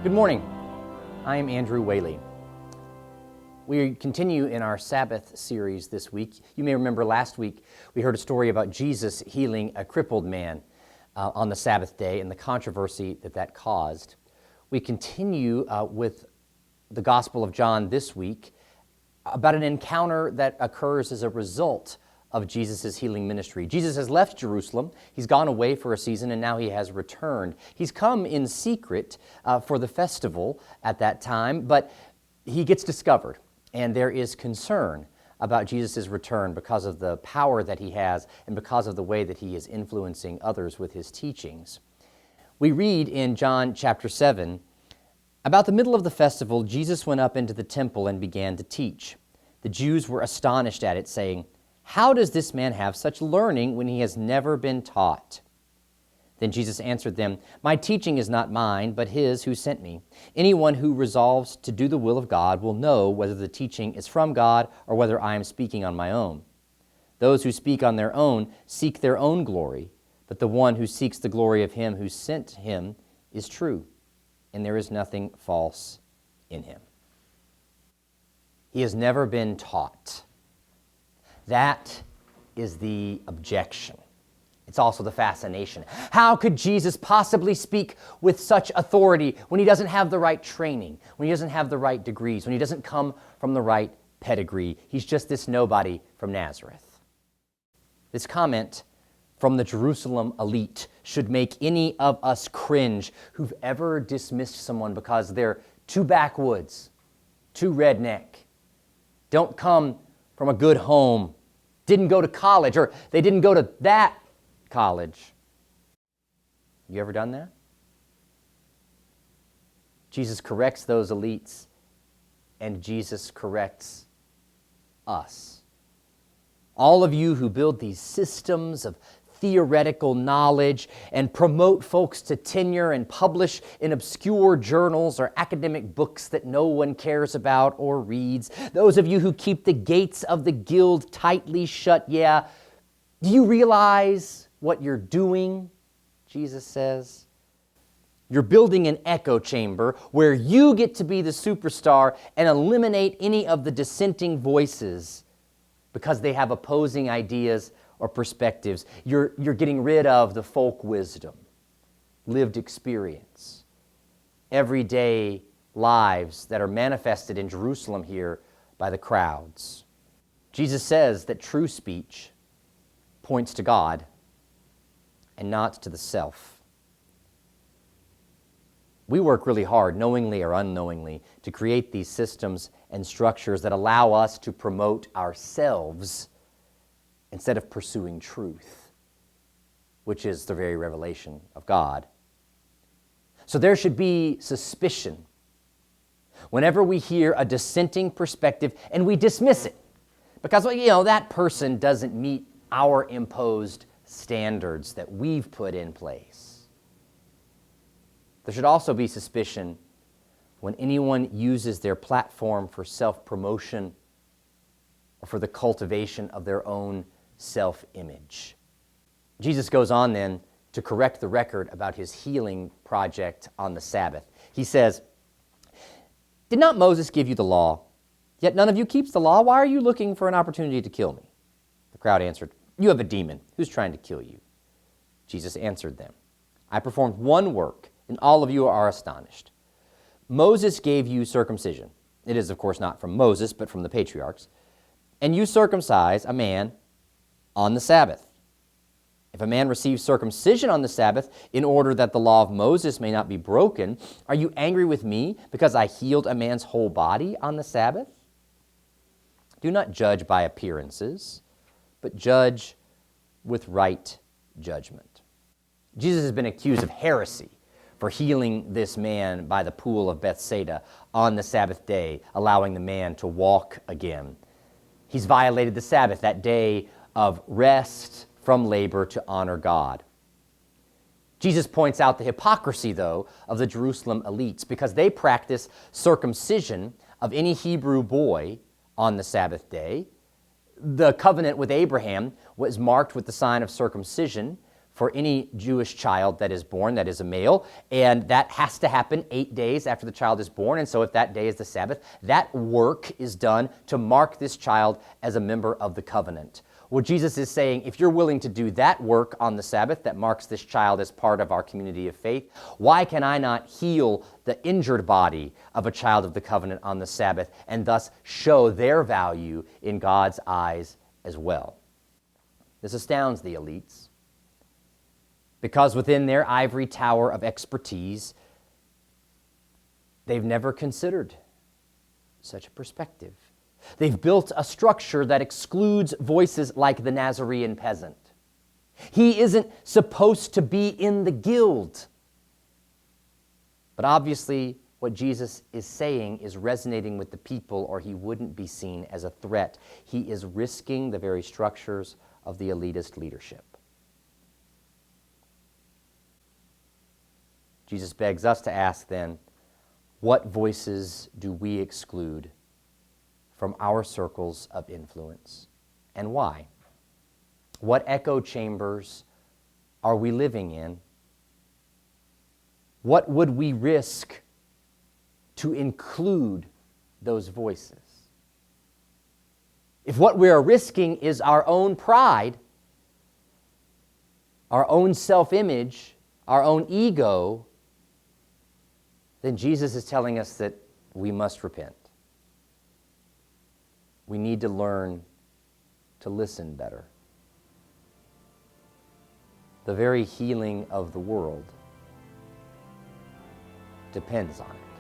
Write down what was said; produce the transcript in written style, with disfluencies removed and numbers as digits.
Good morning. I am Andrew Whaley. We continue in our Sabbath series this week. You may remember last week we heard a story about Jesus healing a crippled man on the Sabbath day and the controversy that caused. We continue with the Gospel of John this week about an encounter that occurs as a result of Jesus' healing ministry. Jesus has left Jerusalem. He's gone away for a season, and now he has returned. He's come in secret for the festival at that time, but he gets discovered, and there is concern about Jesus' return because of the power that he has and because of the way that he is influencing others with his teachings. We read in John chapter 7, about the middle of the festival, Jesus went up into the temple and began to teach. The Jews were astonished at it, saying, "How does this man have such learning when he has never been taught?" Then Jesus answered them, "My teaching is not mine, but his who sent me. Anyone who resolves to do the will of God will know whether the teaching is from God or whether I am speaking on my own. Those who speak on their own seek their own glory, but the one who seeks the glory of him who sent him is true, and there is nothing false in him." He has never been taught. That is the objection. It's also the fascination. How could Jesus possibly speak with such authority when he doesn't have the right training, when he doesn't have the right degrees, when he doesn't come from the right pedigree? He's just this nobody from Nazareth. This comment from the Jerusalem elite should make any of us cringe who've ever dismissed someone because they're too backwoods, too redneck, don't come from a good home, didn't go to college, or they didn't go to that college. You ever done that? Jesus corrects those elites, and Jesus corrects us. All of you who build these systems of theoretical knowledge and promote folks to tenure and publish in obscure journals or academic books that no one cares about or reads. Those of you who keep the gates of the guild tightly shut. Yeah, do you realize what you're doing? Jesus says. You're building an echo chamber where you get to be the superstar and eliminate any of the dissenting voices because they have opposing ideas or perspectives. You're getting rid of the folk wisdom, lived experience, everyday lives that are manifested in Jerusalem here by the crowds. Jesus says that true speech points to God and not to the self. We work really hard, knowingly or unknowingly, to create these systems and structures that allow us to promote ourselves instead of pursuing truth, which is the very revelation of God. So there should be suspicion whenever we hear a dissenting perspective and we dismiss it because, that person doesn't meet our imposed standards that we've put in place. There should also be suspicion when anyone uses their platform for self-promotion or for the cultivation of their own self-image. Jesus goes on then to correct the record about his healing project on the Sabbath. He says, "Did not Moses give you the law? Yet none of you keeps the law. Why are you looking for an opportunity to kill me?" The crowd answered, "You have a demon. Who's trying to kill you?" Jesus answered them, "I performed one work, and all of you are astonished. Moses gave you circumcision. It is, of course, not from Moses, but from the patriarchs. And you circumcise a man on the Sabbath. If a man receives circumcision on the Sabbath in order that the law of Moses may not be broken, are you angry with me because I healed a man's whole body on the Sabbath? Do not judge by appearances, but judge with right judgment." Jesus has been accused of heresy for healing this man by the pool of Bethsaida on the Sabbath day, allowing the man to walk again. He's violated the Sabbath, that day of rest from labor to honor God. Jesus points out the hypocrisy, though, of the Jerusalem elites because they practice circumcision of any Hebrew boy on the Sabbath day. The covenant with Abraham was marked with the sign of circumcision for any Jewish child that is born, that is a male, and that has to happen 8 days after the child is born. And so if that day is the Sabbath, that work is done to mark this child as a member of the covenant. Well, Jesus is saying, if you're willing to do that work on the Sabbath that marks this child as part of our community of faith, why can I not heal the injured body of a child of the covenant on the Sabbath and thus show their value in God's eyes as well? This astounds the elites, because within their ivory tower of expertise, they've never considered such a perspective. They've built a structure that excludes voices like the Nazarene peasant. He isn't supposed to be in the guild. But obviously, what Jesus is saying is resonating with the people, or he wouldn't be seen as a threat. He is risking the very structures of the elitist leadership. Jesus begs us to ask then, what voices do we exclude from our circles of influence, and why? What echo chambers are we living in? What would we risk to include those voices? If what we are risking is our own pride, our own self-image, our own ego, then Jesus is telling us that we must repent. We need to learn to listen better. The very healing of the world depends on it.